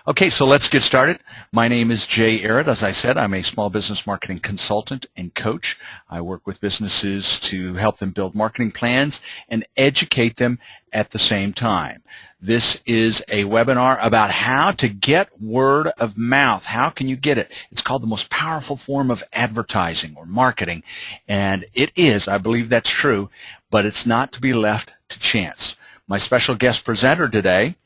Okay, so let's get started. My name is Jay Arrett. As I said, I'm a small business marketing consultant and coach. I work with businesses to help them build marketing plans and educate them at the same time. This is a webinar about how to get word of mouth. How can you get it? It's called the most powerful form of advertising or marketing, and it is, I believe that's true, but it's not to be left to chance. My special guest presenter today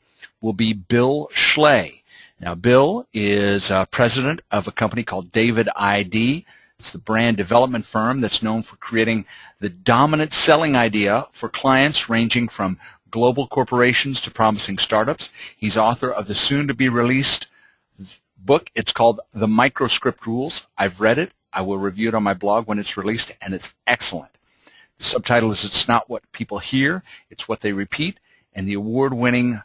will be Bill Schley. Now, Bill is president of a company called David ID. It's the brand development firm that's known for creating the dominant selling idea for clients ranging from global corporations to promising startups. He's author of the soon-to-be-released book. It's called The Microscript Rules. I've read it. I will review it on my blog when it's released, and it's excellent. The subtitle is It's Not What People Hear, It's What They Repeat, and the award-winning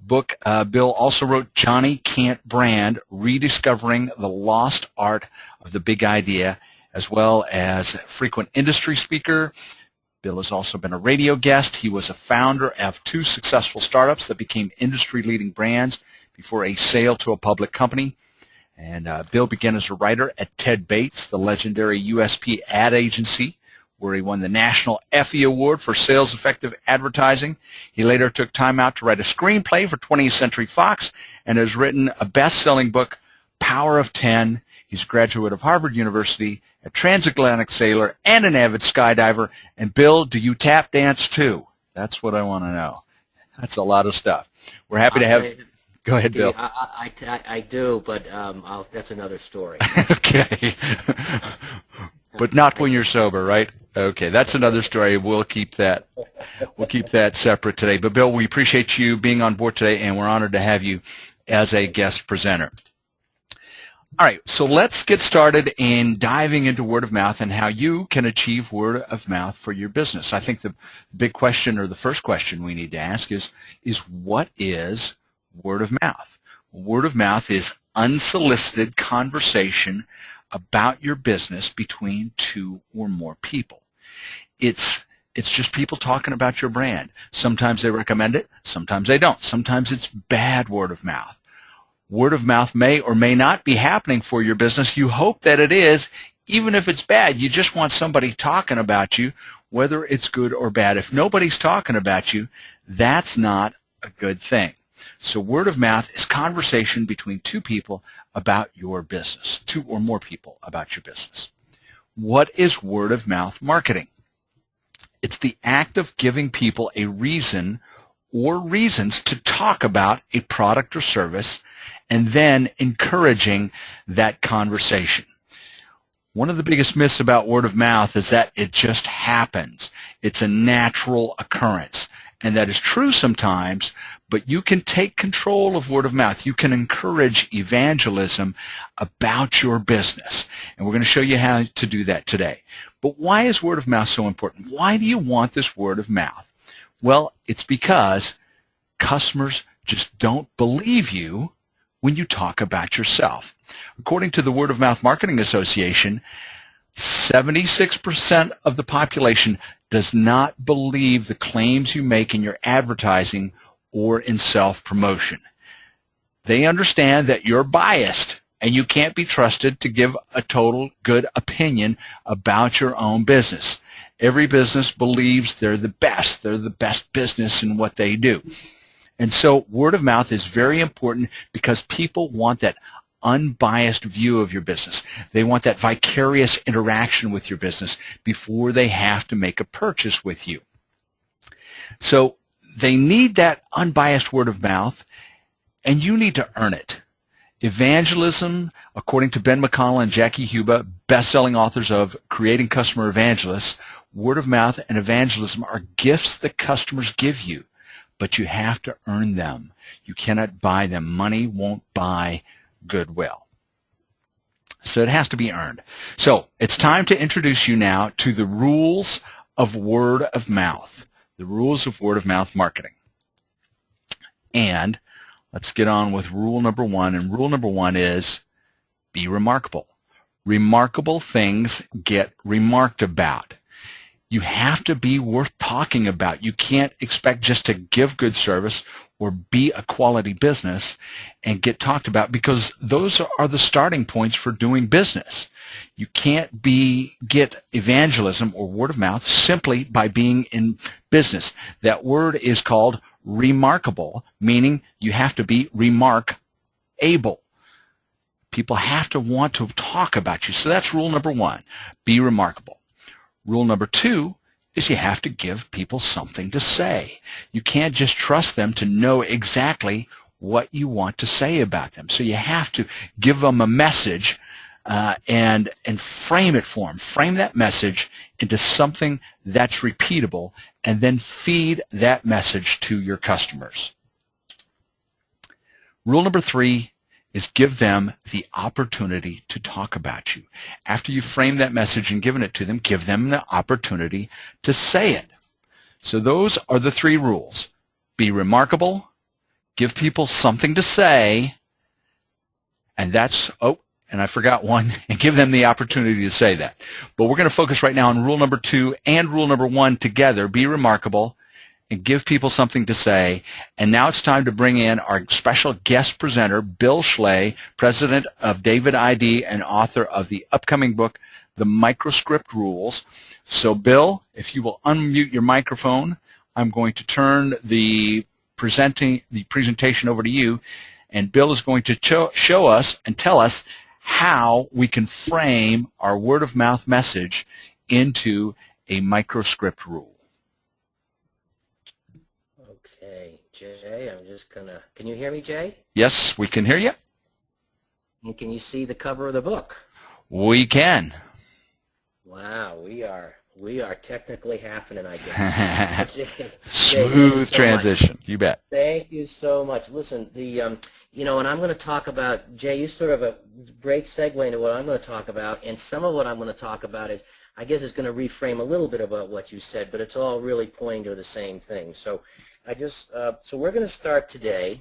book, Bill also wrote Johnny Can't Brand, Rediscovering the Lost Art of the Big Idea, as well as a frequent industry speaker. Bill has also been a radio guest. He was a founder of 2 successful startups that became industry-leading brands before a sale to a public company. And Bill began as a writer at Ted Bates, the legendary USP ad agency, where he won the National Effie Award for Sales Effective Advertising. He later took time out to write a screenplay for 20th Century Fox and has written a best-selling book, Power of 10. He's a graduate of Harvard University, a transatlantic sailor, and an avid skydiver. And Bill, do you tap dance too? That's what I want to know. That's a lot of stuff. We're happy to have... Go ahead, Bill. I do, but that's another story. Okay. But not when you're sober, right? Okay, that's another story. We'll keep that separate today. But Bill, we appreciate you being on board today, and we're honored to have you as a guest presenter. All right, so let's get started in diving into word of mouth and how you can achieve word of mouth for your business. I think the big question, or the first question we need to ask is what is word of mouth? Word of mouth is unsolicited conversation about your business between 2 or more people. It's just people talking about your brand. Sometimes they recommend it, sometimes they don't. Sometimes it's bad word of mouth. Word of mouth may or may not be happening for your business. You hope that it is. Even if it's bad, you just want somebody talking about you, whether it's good or bad. If nobody's talking about you, that's not a good thing. So word of mouth is conversation between 2 people about your business, 2 or more people about your business. What is word of mouth marketing? It's the act of giving people a reason or reasons to talk about a product or service and then encouraging that conversation. One of the biggest myths about word of mouth is that it just happens. It's a natural occurrence. And that is true sometimes, but you can take control of word of mouth. You can encourage evangelism about your business. And we're going to show you how to do that today. But why is word of mouth so important? Why do you want this word of mouth? Well, it's because customers just don't believe you when you talk about yourself. According to the Word of Mouth Marketing Association, 76% of the population does not believe the claims you make in your advertising or in self-promotion. They understand that you're biased and you can't be trusted to give a total good opinion about your own business. Every business believes they're the best. They're the best business in what they do. And so word of mouth is very important because people want that unbiased view of your business. They want that vicarious interaction with your business before they have to make a purchase with you. So they need that unbiased word of mouth, and you need to earn it. Evangelism, according to Ben McConnell and Jackie Huba, best-selling authors of Creating Customer Evangelists, word of mouth and evangelism are gifts that customers give you, but you have to earn them. You cannot buy them. Money won't buy goodwill. So it has to be earned. So it's time to introduce you now to the rules of word of mouth, the rules of word of mouth marketing. And let's get on with rule number 1. And rule number 1 is be remarkable. Remarkable things get remarked about. You have to be worth talking about. You can't expect just to give good service or be a quality business and get talked about, because those are the starting points for doing business. You can't get evangelism or word of mouth simply by being in business. That word is called remarkable, meaning you have to be remark-able. People have to want to talk about you. So that's rule number one, be remarkable. Rule number two is you have to give people something to say. You can't just trust them to know exactly what you want to say about them. So you have to give them a message and frame it for them. Frame that message into something that's repeatable, and then feed that message to your customers. Rule number three is give them the opportunity to talk about you. After you frame that message and given it to them, give them the opportunity to say it. So those are the three rules. Be remarkable, give people something to say, and and I forgot one, and give them the opportunity to say that. But we're going to focus right now on rule number two and rule number one together. Be remarkable and give people something to say. And now it's time to bring in our special guest presenter, Bill Schley, president of David ID and author of the upcoming book, The Microscript Rules. So Bill, if you will unmute your microphone, I'm going to turn the presentation over to you, and Bill is going to show us and tell us how we can frame our word-of-mouth message into a microscript rule. Okay, Jay, I'm just gonna, can you hear me, Jay? Yes, we can hear you. And can you see the cover of the book? We can. Wow, we are technically happening, I guess. Jay, Smooth transition. You bet. Thank you so much. Listen, and I'm going to talk about, Jay, you sort of a great segue into what I'm going to talk about, and some of what I'm going to talk about is, I guess it's going to reframe a little bit about what you said, but it's all really pointing to the same thing. So so we're going to start today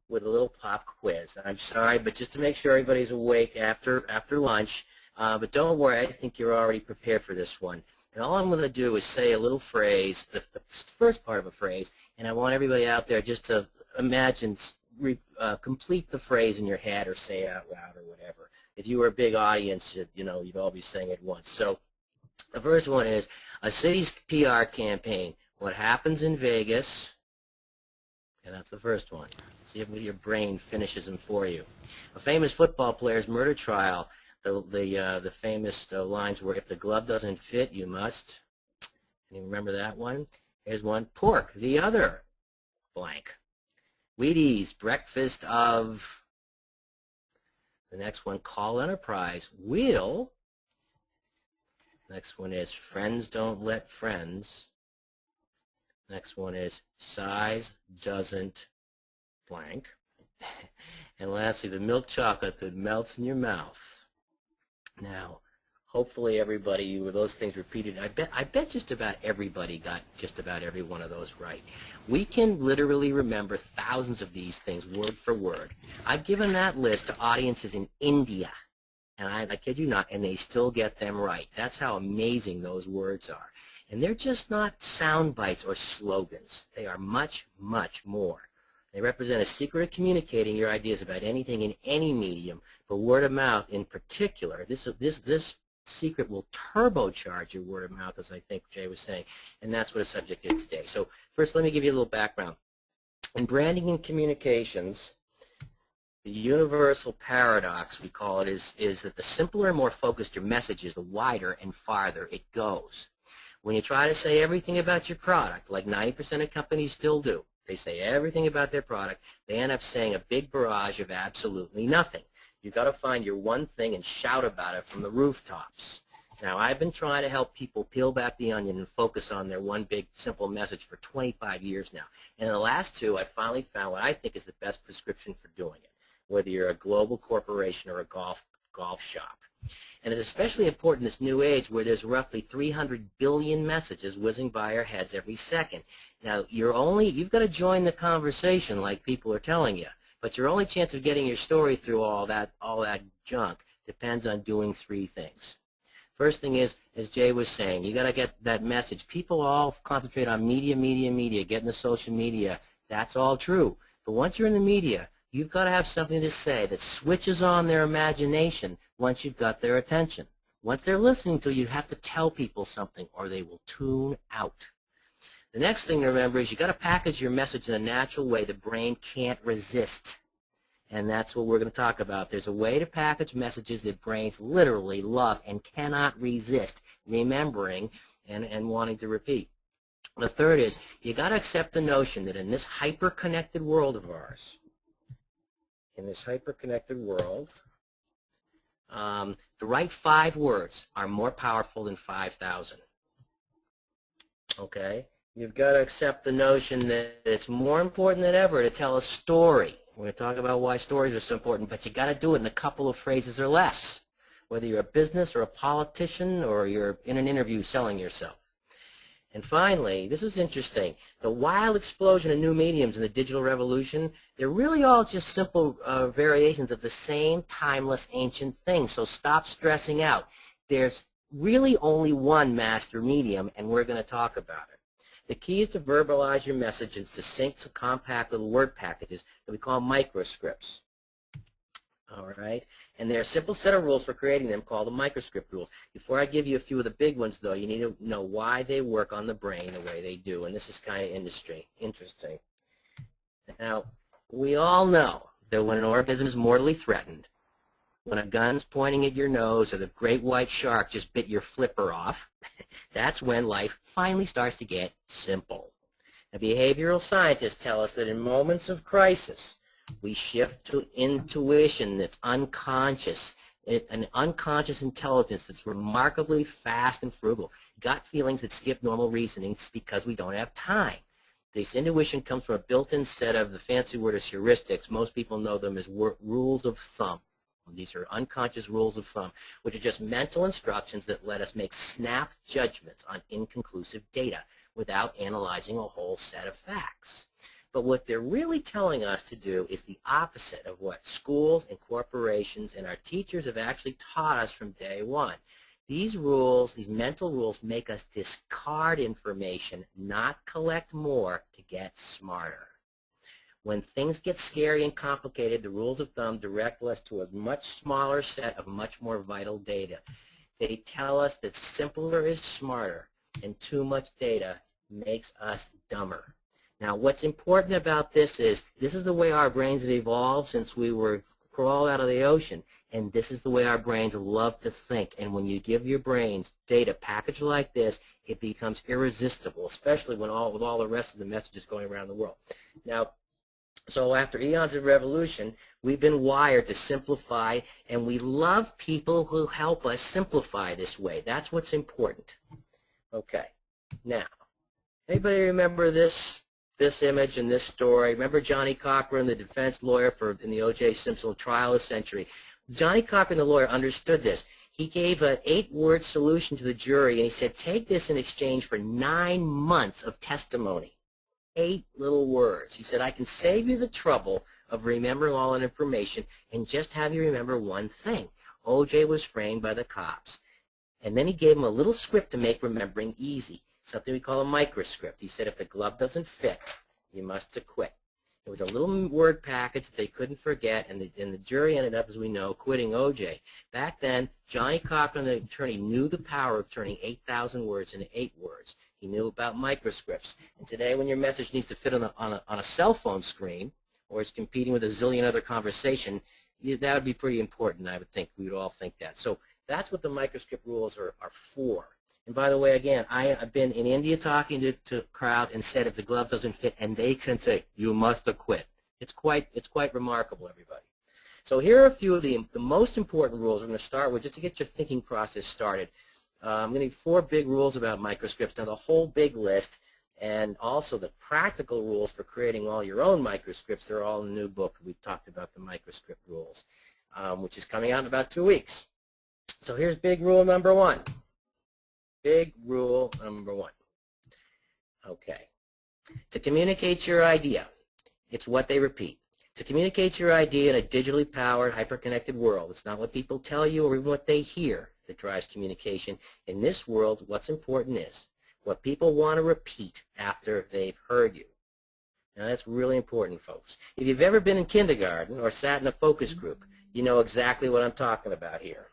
with a little pop quiz. I'm sorry, but just to make sure everybody's awake after lunch, but don't worry, I think you're already prepared for this one. And all I'm going to do is say a little phrase, the first part of a phrase, and I want everybody out there just to imagine, complete the phrase in your head or say it out loud or whatever. If you were a big audience, you'd all be saying it once. So the first one is a city's PR campaign. What happens in Vegas? And that's the first one. See if your brain finishes them for you. A famous football player's murder trial. The famous lines were, if the glove doesn't fit, you must. Can you remember that one? Here's one. Pork, the other blank. Wheaties, breakfast of. The next one, call enterprise. Will. Next one is friends don't let friends. Next one is size doesn't blank. And lastly, the milk chocolate that melts in your mouth. Now, hopefully everybody, with those things repeated, I bet just about everybody got just about every one of those right. We can literally remember thousands of these things word for word. I've given that list to audiences in India, and I kid you not, and they still get them right. That's how amazing those words are. And they're just not sound bites or slogans. They are much, much more. They represent a secret of communicating your ideas about anything in any medium, but word of mouth in particular. This secret will turbocharge your word of mouth, as I think Jay was saying, and that's what the subject is today. So first, let me give you a little background. In branding and communications, the universal paradox, we call it, is that the simpler and more focused your message is, the wider and farther it goes. When you try to say everything about your product, like 90% of companies still do, they say everything about their product, they end up saying a big barrage of absolutely nothing. You've got to find your one thing and shout about it from the rooftops. Now, I've been trying to help people peel back the onion and focus on their one big, simple message for 25 years now. And in the last two, I finally found what I think is the best prescription for doing it, whether you're a global corporation or a golf shop. And it's especially important in this new age where there's roughly 300 billion messages whizzing by our heads every second. Now, you've got to join the conversation like people are telling you, but your only chance of getting your story through all that junk depends on doing three things. First thing is, as Jay was saying, you got to get that message. People all concentrate on media, get in the social media That's all true. But once you're in the media, you've got to have something to say that switches on their imagination once you've got their attention. Once they're listening to you, you have to tell people something or they will tune out. The next thing to remember is you've got to package your message in a natural way the brain can't resist. And that's what we're going to talk about. There's a way to package messages that brains literally love and cannot resist remembering and wanting to repeat. The third is you got to accept the notion that in this hyper-connected world of ours, the right 5 words are more powerful than 5,000. Okay? You've got to accept the notion that it's more important than ever to tell a story. We're going to talk about why stories are so important, but you got to do it in a couple of phrases or less, whether you're a business or a politician or you're in an interview selling yourself. And finally, this is interesting, the wild explosion of new mediums in the digital revolution, they're really all just simple variations of the same timeless ancient thing, so stop stressing out. There's really only one master medium, and we're going to talk about it. The key is to verbalize your message in succinct, compact little word packages that we call microscripts. All right? And there are a simple set of rules for creating them called the microscript rules. Before I give you a few of the big ones, though, you need to know why they work on the brain the way they do. And this is kind of interesting. Now, we all know that when an organism is mortally threatened, when a gun's pointing at your nose or the great white shark just bit your flipper off, that's when life finally starts to get simple. Now, behavioral scientists tell us that in moments of crisis, we shift to intuition that's unconscious, an unconscious intelligence that's remarkably fast and frugal. Gut feelings that skip normal reasoning because we don't have time. This intuition comes from a built-in set of, the fancy word is heuristics. Most people know them as rules of thumb. These are unconscious rules of thumb, which are just mental instructions that let us make snap judgments on inconclusive data without analyzing a whole set of facts. But what they're really telling us to do is the opposite of what schools and corporations and our teachers have actually taught us from day one. These rules, these mental rules, make us discard information, not collect more to get smarter. When things get scary and complicated, the rules of thumb direct us to a much smaller set of much more vital data. They tell us that simpler is smarter, and too much data makes us dumber. Now, what's important about this is the way our brains have evolved since we were crawled out of the ocean, and this is the way our brains love to think. And when you give your brains data packaged like this, it becomes irresistible, especially when with all the rest of the messages going around the world. Now, so after eons of revolution, we've been wired to simplify, and we love people who help us simplify this way. That's what's important. Okay. Now, anybody remember this image and this story? Remember Johnny Cochran, the defense lawyer in the O.J. Simpson trial of the century? Johnny Cochran, the lawyer, understood this. He gave an 8-word solution to the jury, and he said, take this in exchange for 9 months of testimony. 8 little words. He said, I can save you the trouble of remembering all that information and just have you remember one thing. O.J. was framed by the cops. And then he gave him a little script to make remembering easy, something we call a microscript. He said, if the glove doesn't fit, you must acquit. It was a little word package that they couldn't forget, and the jury ended up, as we know, acquitting O.J. Back then, Johnny Cochran, the attorney, knew the power of turning 8,000 words into 8 words. He knew about microscripts. And today, when your message needs to fit on a cell phone screen, or is competing with a zillion other conversation, that would be pretty important, I would think. We would all think that. So that's what the microscript rules are for. And by the way, again, I've been in India talking to crowds and said if the glove doesn't fit, and they can say, you must acquit. It's quite remarkable, everybody. So here are a few of the most important rules we're going to start with just to get your thinking process started. I'm going to give 4 big rules about microscripts. Now, the whole big list and also the practical rules for creating all your own microscripts, they're all in the new book. We've talked about the microscript rules, which is coming out in about 2 weeks. So here's big rule number 1. Big rule number 1. Okay. To communicate your idea, it's what they repeat. To communicate your idea in a digitally powered, hyper-connected world, it's not what people tell you or even what they hear that drives communication. In this world, what's important is what people want to repeat after they've heard you. Now that's really important, folks. If you've ever been in kindergarten or sat in a focus group, you know exactly what I'm talking about here.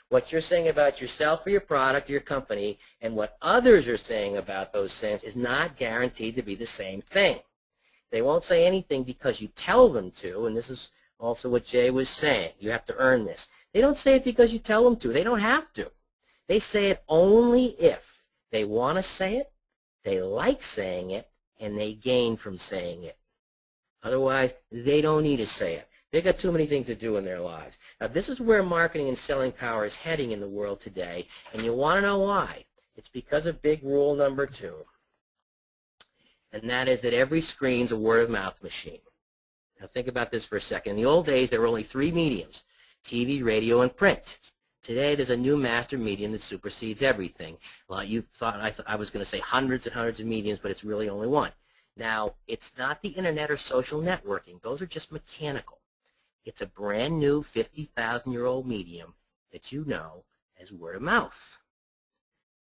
What you're saying about yourself or your product, your company, and what others are saying about those things is not guaranteed to be the same thing. They won't say anything because you tell them to, and this is also what Jay was saying. You have to earn this. They don't say it because you tell them to. They don't have to. They say it only if they want to say it, they like saying it, and they gain from saying it. Otherwise, they don't need to say it. They've got too many things to do in their lives. Now, this is where marketing and selling power is heading in the world today, and you want to know why. It's because of big rule number 2, and that is that every screen's a word-of-mouth machine. Now, think about this for a second. In the old days, there were only 3 mediums, TV, radio, and print. Today, there's a new master medium that supersedes everything. Well, you thought I was going to say hundreds and hundreds of mediums, but it's really only one. Now, it's not the internet or social networking. Those are just mechanical. It's a brand new 50,000-year-old medium that you know as word of mouth.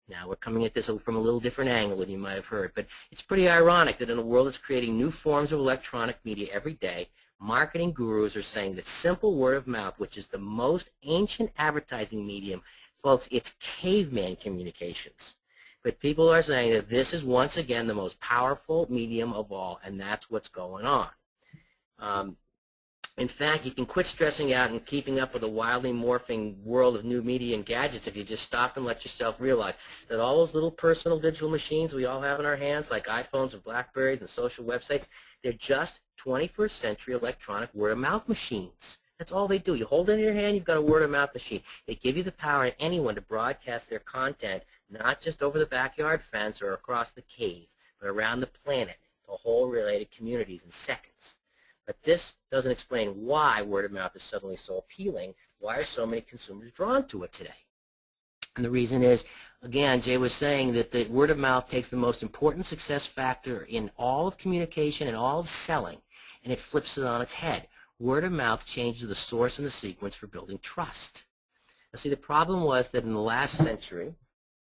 Now, we're coming at this from a little different angle than you might have heard, but it's pretty ironic that in a world that's creating new forms of electronic media every day, marketing gurus are saying that simple word of mouth, which is the most ancient advertising medium, folks, it's caveman communications. But people are saying that this is once again the most powerful medium of all, and that's what's going on. In fact, you can quit stressing out and keeping up with the wildly morphing world of new media and gadgets if you just stop and let yourself realize that all those little personal digital machines we all have in our hands, like iPhones and BlackBerries and social websites, they're just 21st century electronic word-of-mouth machines. That's all they do. You hold it in your hand, you've got a word-of-mouth machine. They give you the power to anyone to broadcast their content, not just over the backyard fence or across the cave, but around the planet to whole related communities in seconds. But this doesn't explain why word of mouth is suddenly so appealing. Why are so many consumers drawn to it today? And the reason is, again, Jay was saying that the word of mouth takes the most important success factor in all of communication and all of selling, and it flips it on its head. Word of mouth changes the source and the sequence for building trust. Now, see, the problem was that in the last century,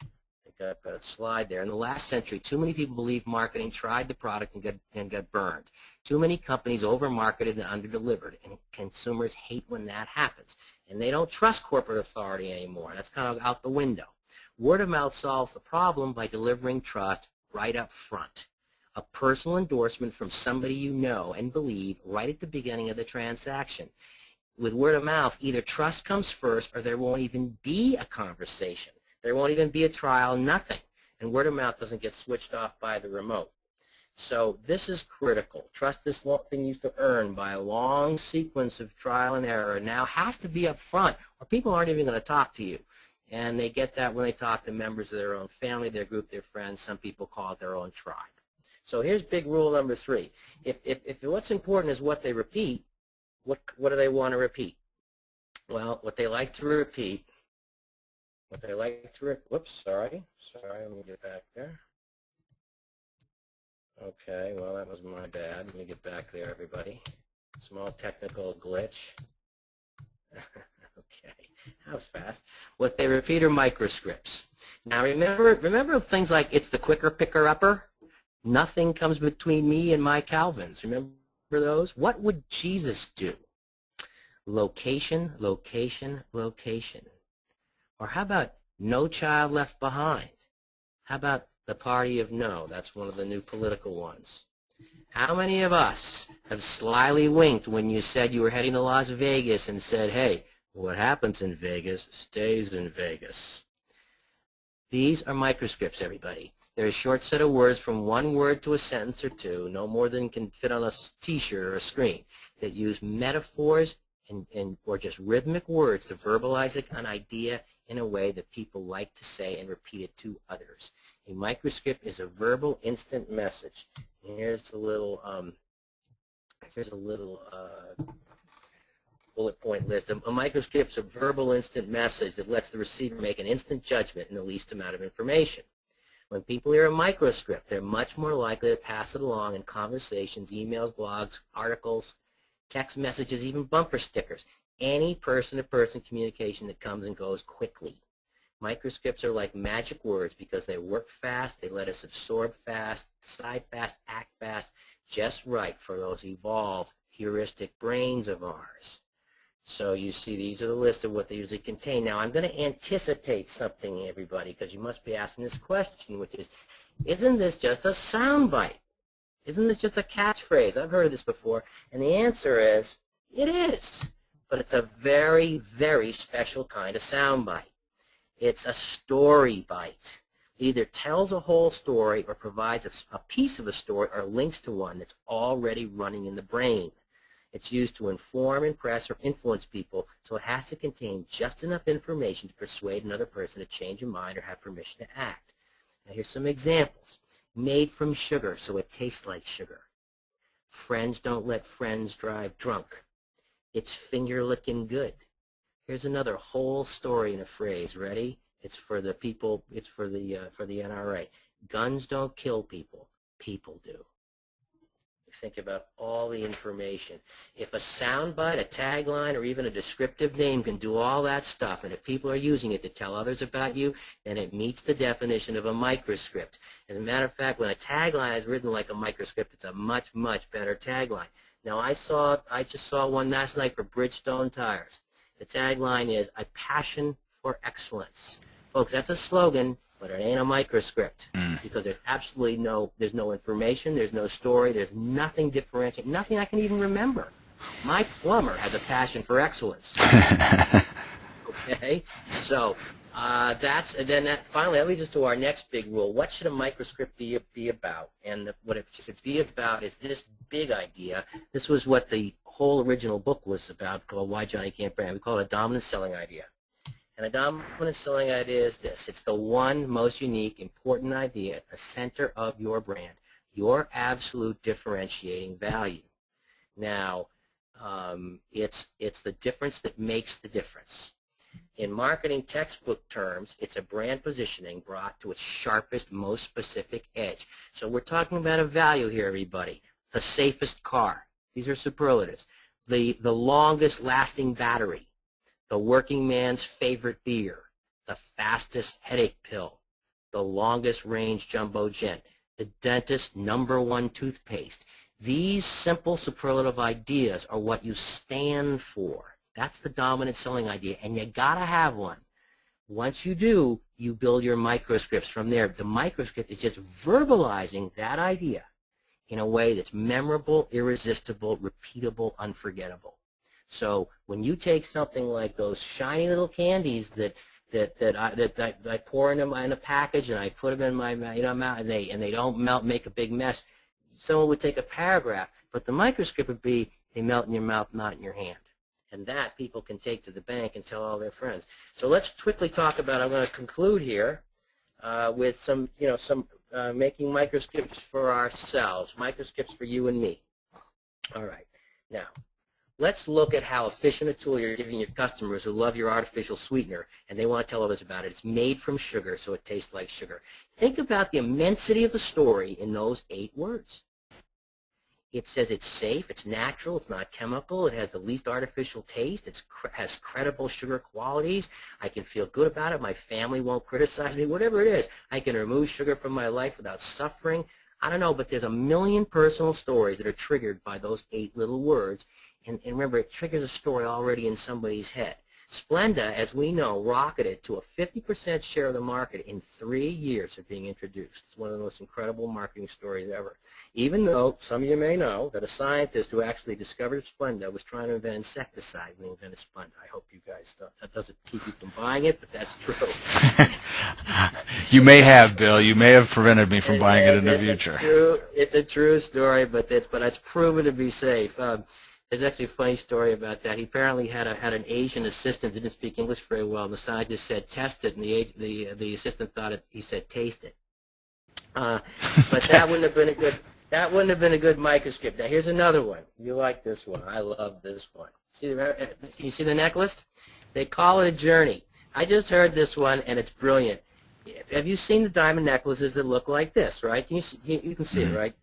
I've got a slide there. In the last century, too many people believed marketing, tried the product, and got burned. Too many companies over-marketed and under-delivered, and consumers hate when that happens. And they don't trust corporate authority anymore. That's kind of out the window. Word of mouth solves the problem by delivering trust right up front. A personal endorsement from somebody you know and believe right at the beginning of the transaction. With word of mouth, either trust comes first or there won't even be a conversation. There won't even be a trial, nothing. And word of mouth doesn't get switched off by the remote. So this is critical. Trust, this thing you used to earn by a long sequence of trial and error, now has to be up front, or people aren't even going to talk to you. And they get that when they talk to members of their own family, their group, their friends. Some people call it their own tribe. So here's big rule number 3. If what's important is what they repeat, what do they want to repeat? Well, what they like to repeat, whoops, sorry, let me get back there. Okay, well, that was my bad. Let me get back there, everybody. Small technical glitch. Okay, that was fast. What they repeat are microscripts. Now, remember things like it's the quicker picker-upper? Nothing comes between me and my Calvins. Remember those? What would Jesus do? Location, location, location. Or how about No Child Left Behind? How about the Party of No? That's one of the new political ones. How many of us have slyly winked when you said you were heading to Las Vegas and said, hey, what happens in Vegas stays in Vegas? These are microscripts, everybody. They're a short set of words from one word to a sentence or two, no more than can fit on a t-shirt or a screen, that use metaphors or just rhythmic words to verbalize an idea in a way that people like to say and repeat it to others. A microscript is a verbal instant message. Here's a little bullet point list. A microscript is a verbal instant message that lets the receiver make an instant judgment in the least amount of information. When people hear a microscript, they're much more likely to pass it along in conversations, emails, blogs, articles, text messages, even bumper stickers. Any person-to-person communication that comes and goes quickly. Microscripts are like magic words because they work fast, they let us absorb fast, decide fast, act fast, just right for those evolved heuristic brains of ours. So you see, these are the list of what they usually contain. Now, I'm going to anticipate something, everybody, because you must be asking this question, which is, isn't this just a soundbite? Isn't this just a catchphrase? I've heard of this before. And the answer is, it is. But it's a very, very special kind of soundbite. It's a story bite. It either tells a whole story or provides a piece of a story or links to one that's already running in the brain. It's used to inform, impress, or influence people, so it has to contain just enough information to persuade another person to change a mind or have permission to act. Now here's some examples. Made from sugar, so it tastes like sugar. Friends don't let friends drive drunk. It's finger-licking good. Here's another whole story in a phrase. Ready? It's for the people. It's for the NRA. Guns don't kill people. People do. Think about all the information. If a soundbite, a tagline, or even a descriptive name can do all that stuff, and if people are using it to tell others about you, then it meets the definition of a microscript. As a matter of fact, when a tagline is written like a microscript, it's a much, much better tagline. Now, I just saw one last night for Bridgestone tires. The tagline is, "A passion for excellence." Folks, that's a slogan, but it ain't a microscript, because there's absolutely there's no information, there's no story, there's nothing differentiating, nothing I can even remember. My plumber has a passion for excellence. Okay, so finally that leads us to our next big rule. What should a microscript be about? And what it should be about is this big idea. This was what the whole original book was about, called Why Johnny Can't Brand. We call it a dominant selling idea. And a dominant selling idea is this. It's the one most unique, important idea at the center of your brand, your absolute differentiating value. Now, it's the difference that makes the difference. In marketing textbook terms, it's a brand positioning brought to its sharpest, most specific edge. So we're talking about a value here, everybody. The safest car. These are superlatives. The longest lasting battery. The working man's favorite beer, the fastest headache pill, the longest range jumbo jet, the dentist's #1 toothpaste. These simple superlative ideas are what you stand for. That's the dominant selling idea, and you gotta have one. Once you do, you build your microscripts from there. The microscript is just verbalizing that idea in a way that's memorable, irresistible, repeatable, unforgettable. So when you take something like those shiny little candies that I pour in a package and I put them in my mouth and they don't melt, make a big mess, someone would take a paragraph, but the microscript would be, they melt in your mouth, not in your hand. And that people can take to the bank and tell all their friends. So let's quickly talk about, I'm going to conclude here with some making microscripts for ourselves, microscripts for you and me. All right. Now, let's look at how efficient a tool you're giving your customers who love your artificial sweetener and they want to tell others about it. It's made from sugar, so it tastes like sugar. Think about the immensity of the story in those 8 words. It says it's safe, it's natural, it's not chemical, it has the least artificial taste, it has credible sugar qualities, I can feel good about it, my family won't criticize me, whatever it is. I can remove sugar from my life without suffering. I don't know, but there's a million personal stories that are triggered by those 8 little words. And remember, it triggers a story already in somebody's head. Splenda, as we know, rocketed to a 50% share of the market in 3 years of being introduced. It's one of the most incredible marketing stories ever. Even though some of you may know that a scientist who actually discovered Splenda was trying to invent insecticide when he invented Splenda. I hope you guys don't. That doesn't keep you from buying it, but that's true. You may have, Bill. You may have prevented me from buying it in the future. It's a true story, but it's proven to be safe. There's actually a funny story about that. He apparently had an Asian assistant that didn't speak English very well, and the scientist said, "Test it," and the assistant thought he said, "Taste it." But that wouldn't have been a good microscript. Now here's another one. You like this one? I love this one. Can you see the necklace? They call it a journey. I just heard this one, and it's brilliant. Have you seen the diamond necklaces that look like this, right? You can see it, right?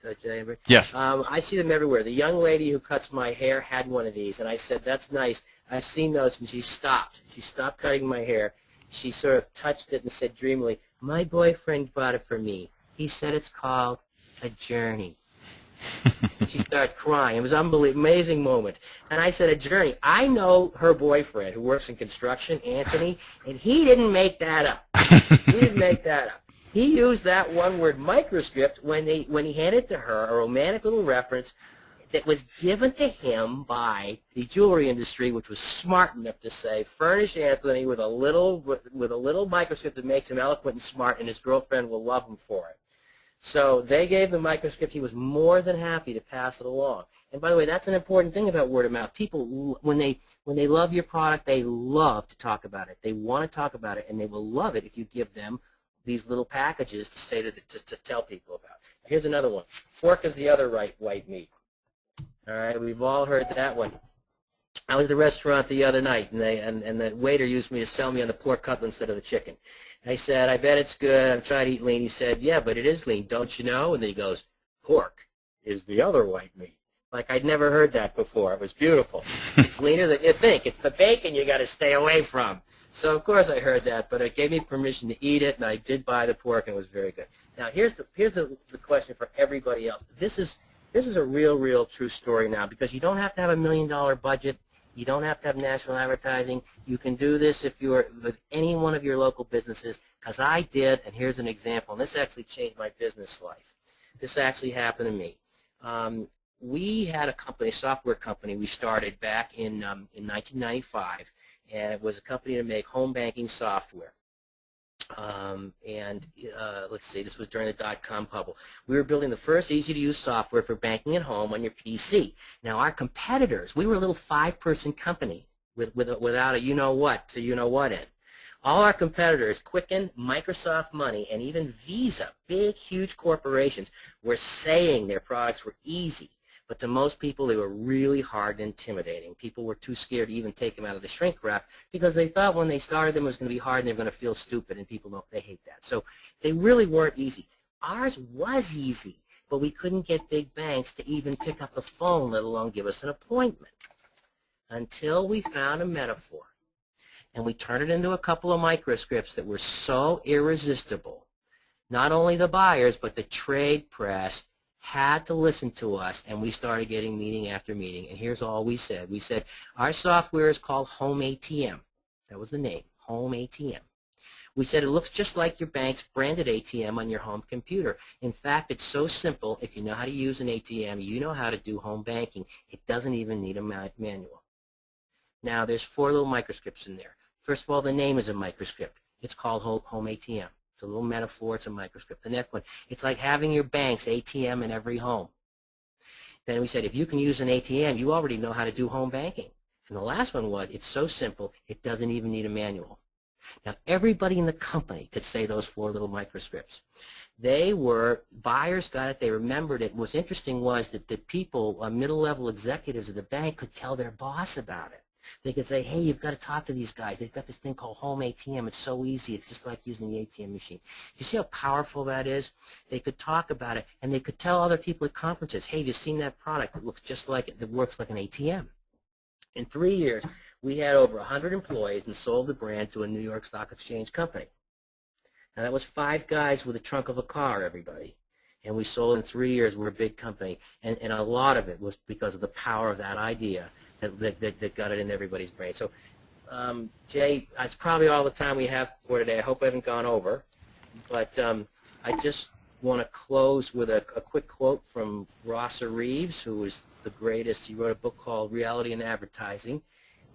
Yes. I see them everywhere. The young lady who cuts my hair had one of these, and I said, "That's nice. I've seen those," and she stopped. She stopped cutting my hair. She sort of touched it and said dreamily, "My boyfriend bought it for me. He said it's called a journey." And she started crying. It was an unbelievable, amazing moment. And I said, Journey, I know her boyfriend who works in construction, Anthony, and he didn't make that up. He didn't make that up. He used that one-word microscript when he handed to her a romantic little reference that was given to him by the jewelry industry, which was smart enough to say, furnish Anthony with a little microscript that makes him eloquent and smart, and his girlfriend will love him for it. So they gave the microscript. He was more than happy to pass it along. And by the way, that's an important thing about word of mouth. People, when they love your product, they love to talk about it. They want to talk about it, and they will love it if you give them these little packages to say to tell people about. Here's another one. Pork is the other white meat. All right, we've all heard that one. I was at the restaurant the other night, and the waiter used me to sell me on the pork cutlet instead of the chicken. I said, I bet it's good. I'm trying to eat lean. He said, yeah, but it is lean, don't you know? And then he goes, pork is the other white meat. Like I'd never heard that before. It was beautiful. It's leaner than you think. It's the bacon you got to stay away from. So, of course, I heard that, but it gave me permission to eat it, and I did buy the pork, and it was very good. Now, here's the question for everybody else. This is a real true story now, because you don't have to have $1 million budget. You don't have to have national advertising. You can do this if you're with any one of your local businesses, because I did, and here's an example. And this actually changed my business life. This actually happened to me. We had a company, a software company we started back in 1995, and it was a company to make home banking software. Let's see, this was during the dot-com bubble. We were building the first easy-to-use software for banking at home on your PC. Now, our competitors, we were a little 5-person company without a you-know-what to you-know-what in. All our competitors, Quicken, Microsoft Money, and even Visa, big, huge corporations, were saying their products were easy. But to most people, they were really hard and intimidating. People were too scared to even take them out of the shrink wrap because they thought when they started them it was going to be hard and they were going to feel stupid, and people they hate that. So they really weren't easy. Ours was easy, but we couldn't get big banks to even pick up the phone, let alone give us an appointment, until we found a metaphor. And we turned it into a couple of microscripts that were so irresistible. Not only the buyers, but the trade press had to listen to us, and we started getting meeting after meeting. And here's all we said. We said, our software is called Home ATM. That was the name, Home ATM. We said it looks just like your bank's branded ATM on your home computer. In fact, it's so simple, if you know how to use an ATM, you know how to do home banking. It doesn't even need a manual. Now, there's 4 little microscripts in there. First of all, the name is a microscript. It's called Home ATM. It's a little metaphor. It's a microscript. The next one, it's like having your bank's ATM in every home. Then we said, if you can use an ATM, you already know how to do home banking. And the last one was, it's so simple, it doesn't even need a manual. Now, everybody in the company could say those 4 little microscripts. Buyers got it, they remembered it. What's interesting was that the people, middle-level executives of the bank, could tell their boss about it. They could say, hey, you've got to talk to these guys. They've got this thing called Home ATM. It's so easy. It's just like using the ATM machine. Do you see how powerful that is? They could talk about it, and they could tell other people at conferences, hey, have you seen that product? It looks just like it. It works like an ATM. In 3 years, we had over 100 employees and sold the brand to a New York Stock Exchange company. Now, that was 5 guys with the trunk of a car, everybody. And we sold in 3 years. We're a big company. And a lot of it was because of the power of that idea that got it in everybody's brain. So, Jay, that's probably all the time we have for today. I hope I haven't gone over. But I just want to close with a quick quote from Rosser Reeves, who was the greatest. He wrote a book called Reality in Advertising,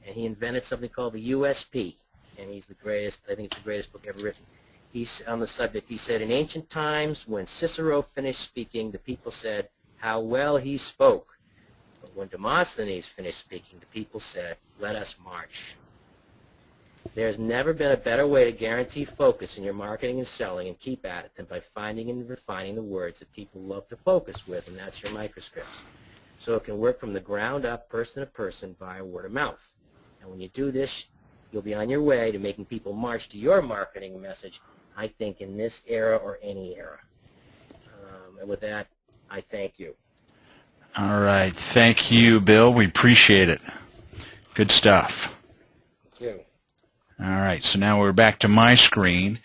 and he invented something called the USP. And he's the greatest. I think it's the greatest book ever written. He's on the subject. He said, in ancient times, when Cicero finished speaking, the people said, how well he spoke. But when Demosthenes finished speaking, the people said, let us march. There's never been a better way to guarantee focus in your marketing and selling and keep at it than by finding and refining the words that people love to focus with, and that's your microscripts. So it can work from the ground up, person to person, via word of mouth. And when you do this, you'll be on your way to making people march to your marketing message, I think, in this era or any era. And with that, I thank you. All right. Thank you, Bill. We appreciate it. Good stuff. Thank you. All right. So now we're back to my screen.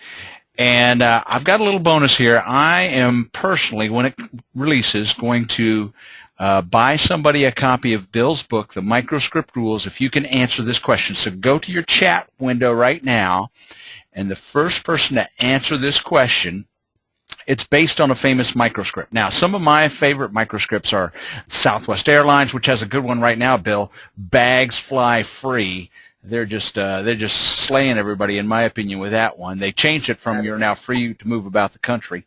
And I've got a little bonus here. I am personally, when it releases, going to buy somebody a copy of Bill's book, The Microscript Rules, if you can answer this question. So go to your chat window right now, and the first person to answer this question, it's based on a famous microscript. Now, some of my favorite microscripts are Southwest Airlines, which has a good one right now, Bill. Bags fly free. They're just slaying everybody, in my opinion, with that one. They changed it from you're now free to move about the country.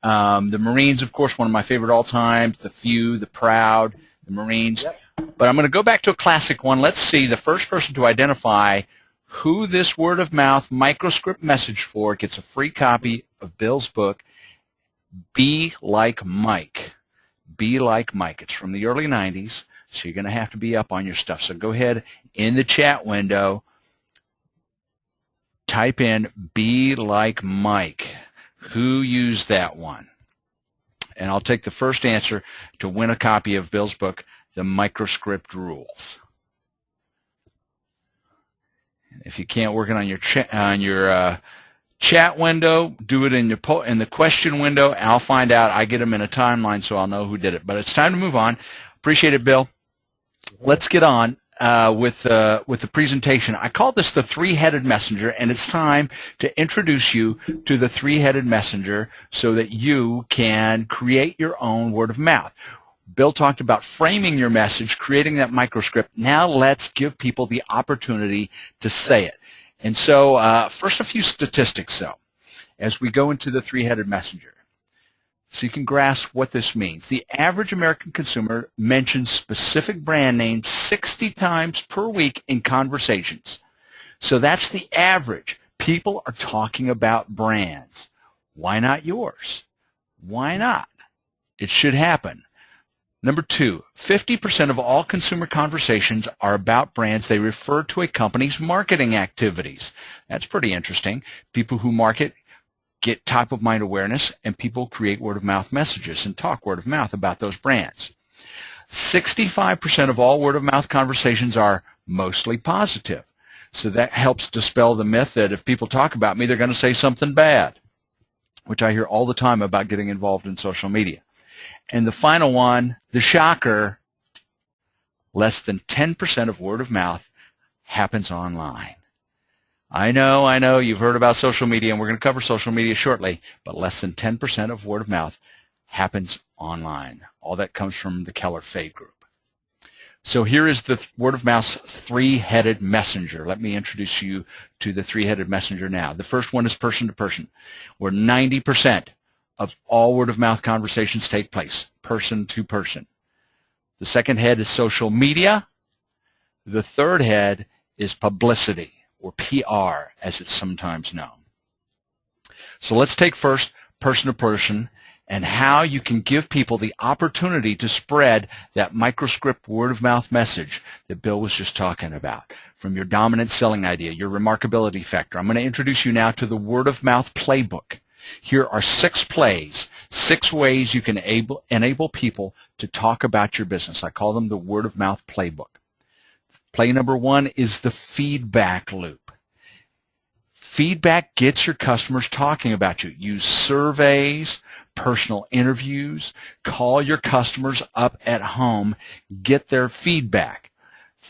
The Marines, of course, one of my favorite all times. The Few, the Proud, the Marines. Yep. But I'm going to go back to a classic one. Let's see the first person to identify who this word of mouth microscript message for gets a free copy of Bill's book, Be Like Mike. Be Like Mike. It's from the early 90s, so you're going to have to be up on your stuff. So go ahead in the chat window, type in Be Like Mike. Who used that one? And I'll take the first answer to win a copy of Bill's book, The Microscript Rules. If you can't work it on your chat window, do it in the question window. I'll find out. I get them in a timeline, so I'll know who did it. But it's time to move on. Appreciate it, Bill. Let's get on with the presentation. I call this the three-headed messenger, and it's time to introduce you to the three-headed messenger so that you can create your own word of mouth. Bill talked about framing your message, creating that microscript. Now let's give people the opportunity to say it. And so first a few statistics, though, as we go into the three-headed messenger, so you can grasp what this means. The average American consumer mentions specific brand names 60 times per week in conversations. So that's the average. People are talking about brands. Why not yours? Why not? It should happen. Number two, 50% of all consumer conversations are about brands. They refer to a company's marketing activities. That's pretty interesting. People who market get top-of-mind awareness, and people create word-of-mouth messages and talk word-of-mouth about those brands. 65% of all word-of-mouth conversations are mostly positive. So that helps dispel the myth that if people talk about me, they're going to say something bad, which I hear all the time about getting involved in social media. And the final one, the shocker, less than 10% of word of mouth happens online. I know, you've heard about social media, and we're going to cover social media shortly, but less than 10% of word of mouth happens online. All that comes from the Keller Fade Group. So here is the word of mouth's three-headed messenger. Let me introduce you to the three-headed messenger now. The first one is person to person, where 90% of all word-of-mouth conversations take place, person to person. The second head is social media. The third head is publicity, or PR, as it's sometimes known. So let's take first person to person and how you can give people the opportunity to spread that microscript word-of-mouth message that Bill was just talking about. From your dominant selling idea, your remarkability factor. I'm going to introduce you now to the word-of-mouth playbook. Here are 6 plays, 6 ways you can enable people to talk about your business. I call them the word-of-mouth playbook. Play number 1 is the feedback loop. Feedback gets your customers talking about you. Use surveys, personal interviews, call your customers up at home, get their feedback.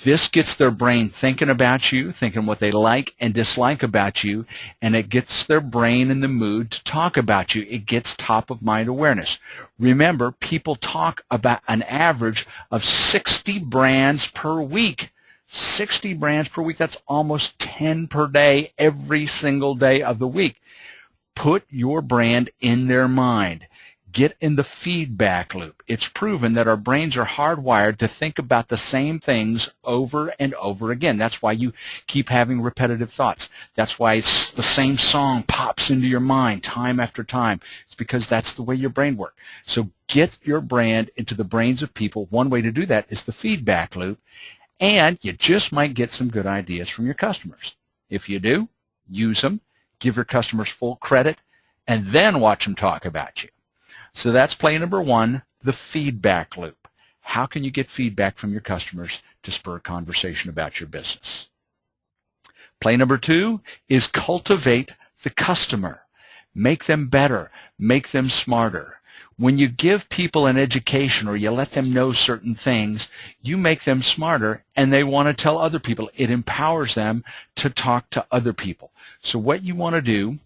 This gets their brain thinking about you, thinking what they like and dislike about you, and it gets their brain in the mood to talk about you. It gets top-of-mind awareness. Remember, people talk about an average of 60 brands per week. 60 brands per week, that's almost 10 per day, every single day of the week. Put your brand in their mind. Get in the feedback loop. It's proven that our brains are hardwired to think about the same things over and over again. That's why you keep having repetitive thoughts. That's why the same song pops into your mind time after time. It's because that's the way your brain works. So get your brand into the brains of people. One way to do that is the feedback loop, and you just might get some good ideas from your customers. If you do, use them, give your customers full credit, and then watch them talk about you. So that's play number 1, the feedback loop. How can you get feedback from your customers to spur a conversation about your business? Play number 2 is cultivate the customer. make them better, make them smarter. When you give people an education or you let them know certain things, you make them smarter and they want to tell other people. It empowers them to talk to other people. So what you want to do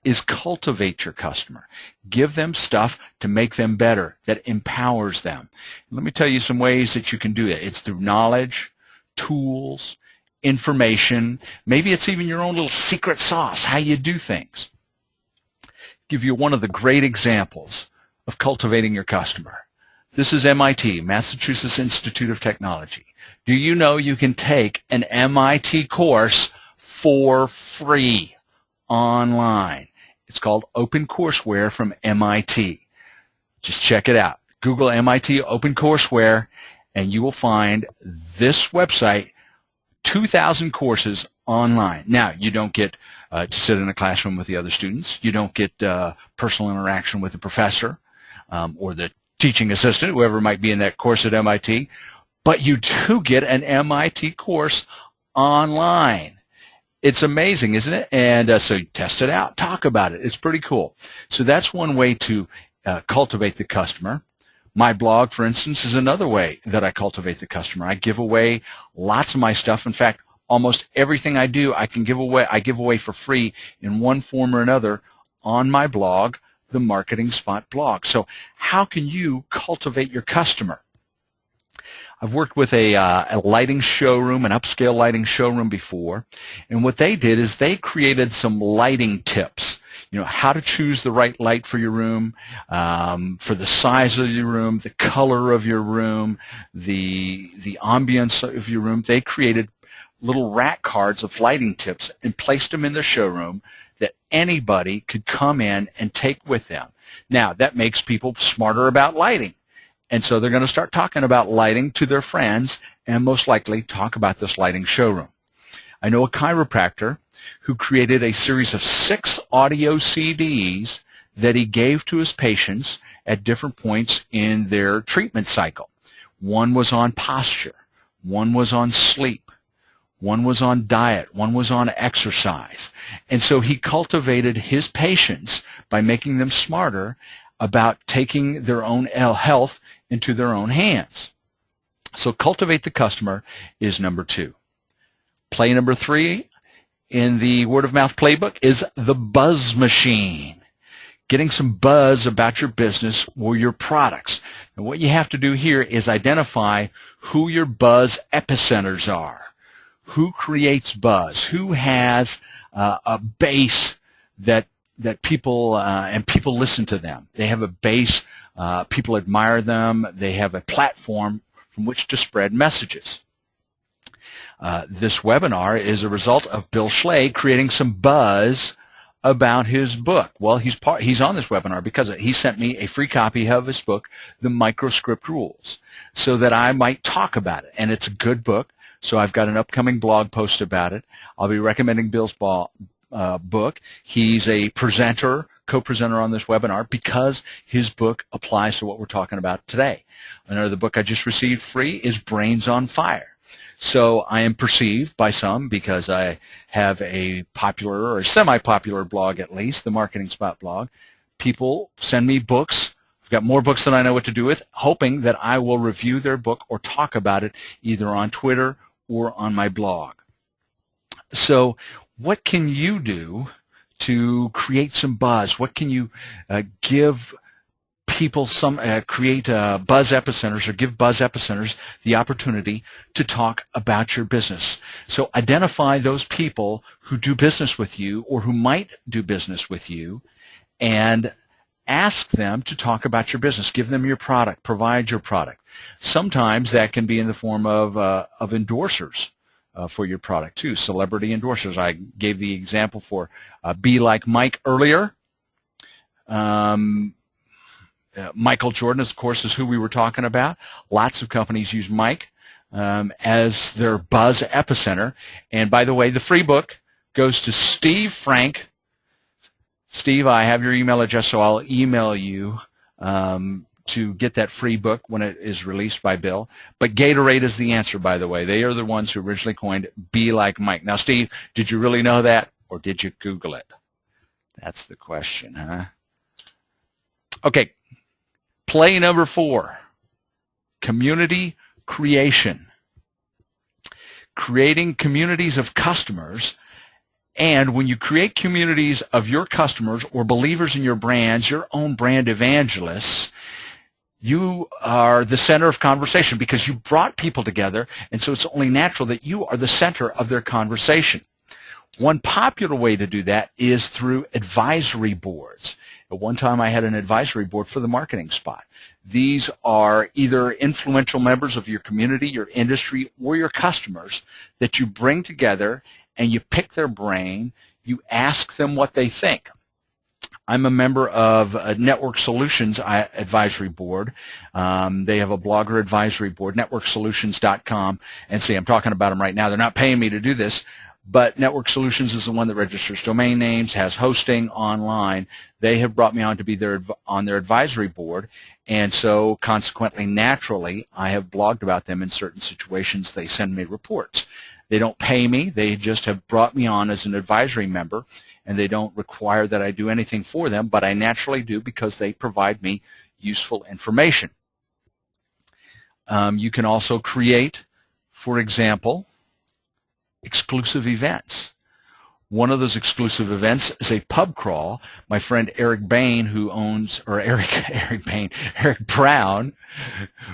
is cultivate your customer. Give them stuff to make them better, that empowers them. Let me tell you some ways that you can do it. It's through knowledge, tools, information. Maybe it's even your own little secret sauce, how you do things. Give you one of the great examples of cultivating your customer. This is MIT, Massachusetts Institute of Technology. Do you know you can take an MIT course for free online? It's called OpenCourseWare from MIT. Just check it out. Google MIT OpenCourseWare, and you will find this website, 2,000 courses online. Now, you don't get to sit in a classroom with the other students. You don't get personal interaction with the professor or the teaching assistant, whoever might be in that course at MIT, but you do get an MIT course online. It's amazing, isn't it? And so you test it out, talk about it. It's pretty cool. So that's one way to cultivate the customer. My blog, for instance, is another way that I cultivate the customer. I give away lots of my stuff. In fact, almost everything I do, I give away for free in one form or another on my blog, the Marketing Spot blog. So how can you cultivate your customer? I've worked with a lighting showroom, an upscale lighting showroom before, and what they did is they created some lighting tips. You know, how to choose the right light for your room, for the size of your room, the color of your room, the ambience of your room. They created little rack cards of lighting tips and placed them in the showroom that anybody could come in and take with them. Now, that makes people smarter about lighting. And so they're going to start talking about lighting to their friends and most likely talk about this lighting showroom. I know a chiropractor who created a series of 6 audio CDs that he gave to his patients at different points in their treatment cycle. One was on posture, one was on sleep, one was on diet, one was on exercise. And so he cultivated his patients by making them smarter about taking their own health into their own hands. So cultivate the customer is number 2. Play number 3 in the word of mouth playbook is the buzz machine. Getting some buzz about your business or your products. And what you have to do here is identify who your buzz epicenters are. Who creates buzz? Who has a base that people and people listen to them? They have a base. People admire them. They have a platform from which to spread messages. This webinar is a result of Bill Schley creating some buzz about his book. Well, he's on this webinar because he sent me a free copy of his book, The Microscript Rules, so that I might talk about it. And it's a good book, so I've got an upcoming blog post about it. I'll be recommending Bill's book. He's a presenter, co-presenter on this webinar because his book applies to what we're talking about today. Another book I just received free is Brains on Fire. So I am perceived by some, because I have a popular or semi-popular blog at least, the Marketing Spot blog. People send me books. I've got more books than I know what to do with, hoping that I will review their book or talk about it either on Twitter or on my blog. So what can you do to create some buzz? What can you give people create buzz epicenters, or give buzz epicenters the opportunity to talk about your business? So identify those people who do business with you or who might do business with you and ask them to talk about your business. Give them your product, provide your product. Sometimes that can be in the form of endorsers for your product too, celebrity endorsers. I gave the example for Be Like Mike earlier. Michael Jordan, of course, is who we were talking about. Lots of companies use Mike as their buzz epicenter. And by the way, the free book goes to Steve Frank. Steve, I have your email address, so I'll email you to get that free book when it is released by Bill. But Gatorade is the answer, by the way. They are the ones who originally coined Be Like Mike. Now, Steve, did you really know that, or did you Google it? That's the question, huh? Okay, play number 4, community creation. Creating communities of customers. And when you create communities of your customers or believers in your brands, your own brand evangelists, you are the center of conversation because you brought people together, and so it's only natural that you are the center of their conversation. One popular way to do that is through advisory boards. At one time, I had an advisory board for the Marketing Spot. These are either influential members of your community, your industry, or your customers that you bring together and you pick their brain. You ask them what they think. I'm a member of a Network Solutions advisory board. They have a blogger advisory board, networksolutions.com. And see, I'm talking about them right now. They're not paying me to do this, but Network Solutions is the one that registers domain names, has hosting online. They have brought me on to be on their advisory board, and so consequently, naturally, I have blogged about them in certain situations. They send me reports. They don't pay me. They just have brought me on as an advisory member, and they don't require that I do anything for them, but I naturally do because they provide me useful information. You can also create, for example, exclusive events. One of those exclusive events is a pub crawl. My friend Eric Bain, who owns, or Eric Brown,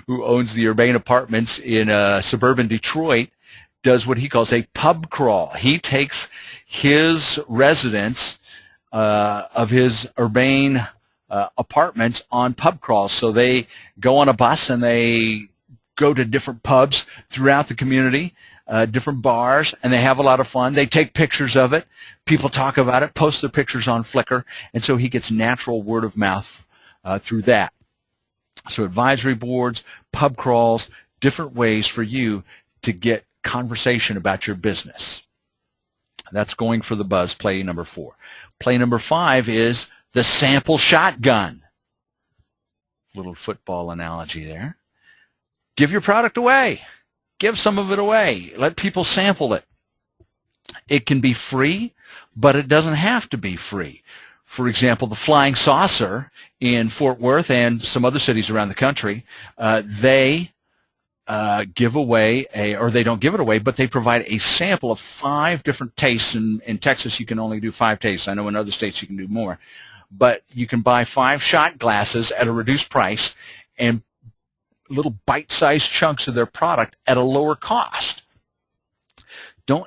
who owns the Urbane Apartments in suburban Detroit, does what he calls a pub crawl. He takes his residents of his Urbane apartments on pub crawls. So they go on a bus and they go to different pubs throughout the community, different bars, and they have a lot of fun. They take pictures of it. People talk about it, post their pictures on Flickr, and so he gets natural word of mouth through that. So advisory boards, pub crawls, different ways for you to get conversation about your business. That's going for the buzz, play number 4. Play number 5 is the sample shotgun. Little football analogy there. Give your product away. Give some of it away. Let people sample it. It can be free, but it doesn't have to be free. For example, the Flying Saucer in Fort Worth and some other cities around the country, they give away or they don't give it away, but they provide a sample of 5 different tastes. In Texas, you can only do 5 tastes. I know in other states you can do more. But you can buy 5 shot glasses at a reduced price and little bite-sized chunks of their product at a lower cost.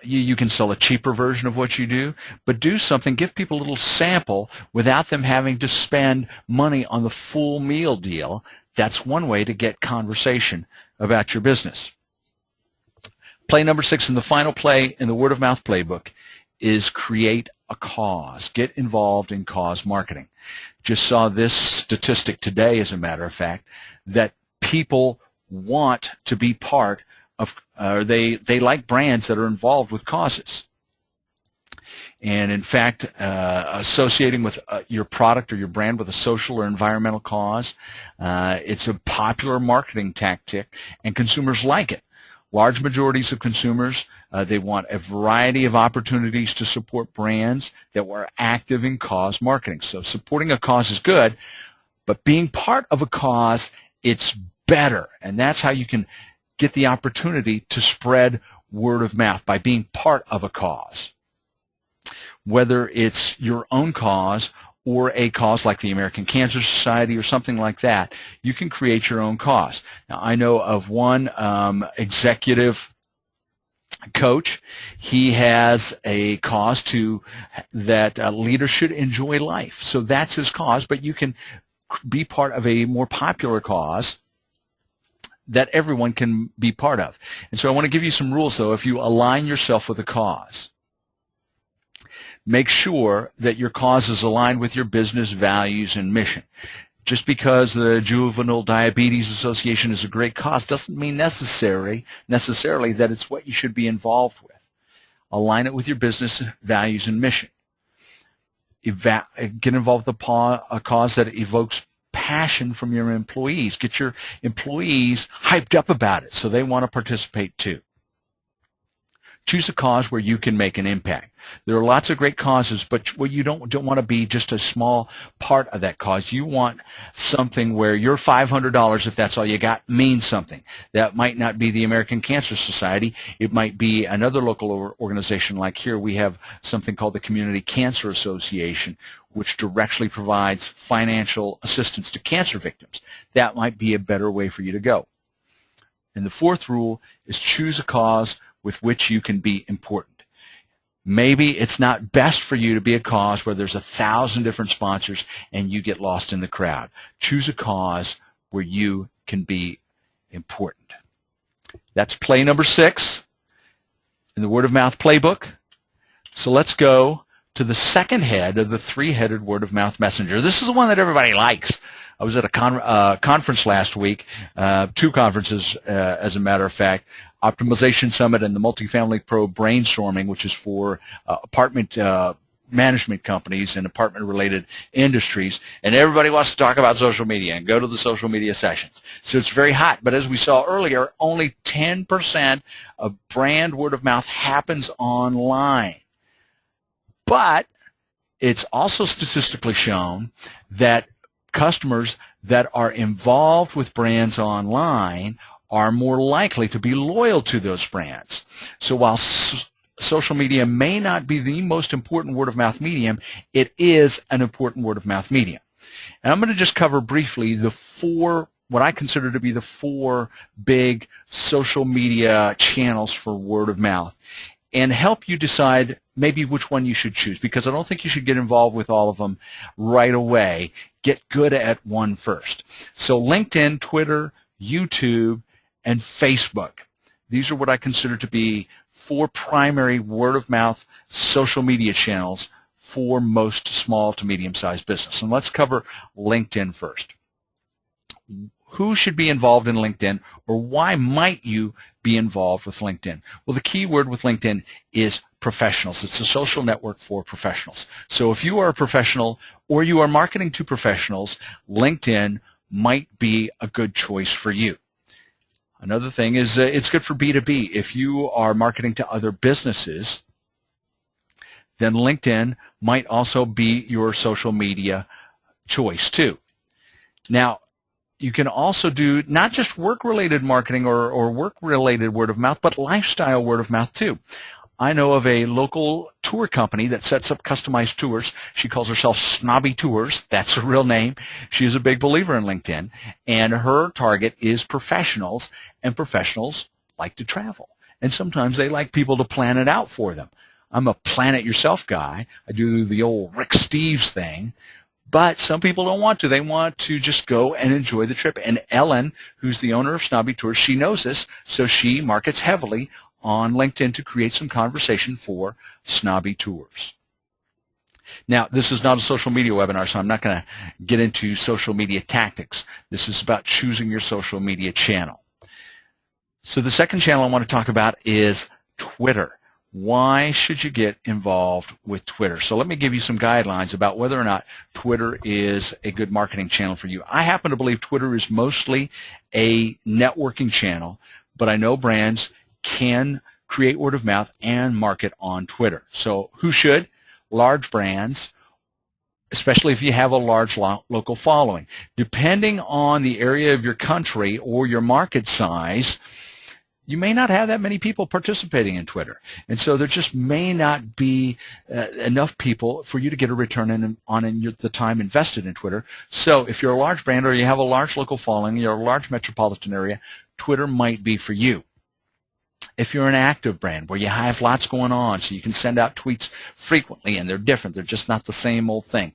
You can sell a cheaper version of what you do, but do something, give people a little sample without them having to spend money on the full meal deal. That's one way to get conversation about your business. Play number 6, and the final play in the Word of Mouth playbook, is create a cause. Get involved in cause marketing. Just saw this statistic today, as a matter of fact, that people want to be part of, they like brands that are involved with causes. And in fact, associating with your product or your brand with a social or environmental cause, it's a popular marketing tactic, and consumers like it. Large majorities of consumers, they want a variety of opportunities to support brands that were active in cause marketing. So supporting a cause is good, but being part of a cause, it's better. And that's how you can get the opportunity to spread word of mouth, by being part of a cause. Whether it's your own cause or a cause like the American Cancer Society or something like that, you can create your own cause. Now, I know of one executive coach. He has a cause that leaders should enjoy life. So that's his cause, but you can be part of a more popular cause that everyone can be part of. And so I want to give you some rules, though. If you align yourself with a cause, make sure that your cause is aligned with your business values and mission. Just because the Juvenile Diabetes Association is a great cause doesn't mean necessarily that it's what you should be involved with. Align it with your business values and mission. Get involved with a cause that evokes passion from your employees. Get your employees hyped up about it so they want to participate too. Choose a cause where you can make an impact. There are lots of great causes, but you don't want to be just a small part of that cause. You want something where your $500, if that's all you got, means something. That might not be the American Cancer Society. It might be another local organization. Like here, we have something called the Community Cancer Association, which directly provides financial assistance to cancer victims. That might be a better way for you to go. And the fourth rule is choose a cause with which you can be important. Maybe it's not best for you to be a cause where there's 1,000 different sponsors and you get lost in the crowd. Choose a cause where you can be important. That's play number 6 in the Word of Mouth playbook. So let's go to the second head of the 3-headed Word of Mouth messenger. This is the one that everybody likes. I was at a conference last week, 2 conferences as a matter of fact, Optimization Summit and the Multifamily Pro Brainstorming, which is for apartment management companies and apartment-related industries. And everybody wants to talk about social media and go to the social media sessions. So it's very hot. But as we saw earlier, only 10% of brand word of mouth happens online. But it's also statistically shown that customers that are involved with brands online are more likely to be loyal to those brands. So while social media may not be the most important word-of-mouth medium, it is an important word-of-mouth medium. And I'm going to just cover briefly the 4, what I consider to be the 4 big social media channels for word-of-mouth, and help you decide maybe which one you should choose, because I don't think you should get involved with all of them right away. Get good at one first. So LinkedIn, Twitter, YouTube, and Facebook. These are what I consider to be 4 primary word-of-mouth social media channels for most small to medium-sized business. And let's cover LinkedIn first. Who should be involved in LinkedIn, or why might you be involved with LinkedIn? Well, the key word with LinkedIn is professionals. It's a social network for professionals. So if you are a professional or you are marketing to professionals, LinkedIn might be a good choice for you. Another thing is it's good for B2B. If you are marketing to other businesses, then LinkedIn might also be your social media choice too. Now, you can also do not just work-related marketing or work-related word-of-mouth, but lifestyle word-of-mouth too. I know of a local tour company that sets up customized tours. She calls herself Snobby Tours. That's her real name. She is a big believer in LinkedIn, and her target is professionals, and professionals like to travel. And sometimes they like people to plan it out for them. I'm a plan-it-yourself guy. I do the old Rick Steves thing. But some people don't want to. They want to just go and enjoy the trip. And Ellen, who's the owner of Snobby Tours, she knows this, so she markets heavily on LinkedIn to create some conversation for Snobby Tours. Now, this is not a social media webinar, so I'm not going to get into social media tactics. This is about choosing your social media channel. So the second channel I want to talk about is Twitter. Why should you get involved with Twitter? So let me give you some guidelines about whether or not Twitter is a good marketing channel for you. I happen to believe Twitter is mostly a networking channel, but I know brands can create word of mouth and market on Twitter. So who should? Large brands, especially if you have a large local following. Depending on the area of your country or your market size, you may not have that many people participating in Twitter. And so there just may not be enough people for you to get a return on the time invested in Twitter. So if you're a large brand or you have a large local following, you're a large metropolitan area, Twitter might be for you. If you're an active brand where you have lots going on, so you can send out tweets frequently and they're different, they're just not the same old thing,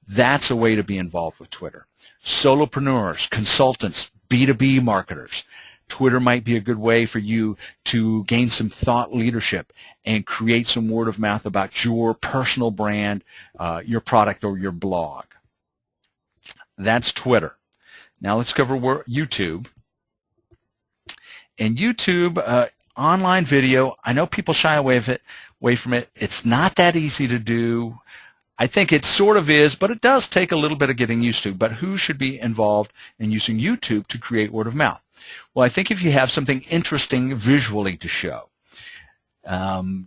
that's a way to be involved with Twitter. Solopreneurs, consultants, B2B marketers, Twitter might be a good way for you to gain some thought leadership and create some word of mouth about your personal brand, your product, or your blog. That's Twitter. Now let's cover YouTube. And YouTube, online video, I know people shy away from it. It's not that easy to do. I think it sort of is, but it does take a little bit of getting used to. But who should be involved in using YouTube to create word of mouth? Well, I think if you have something interesting visually to show.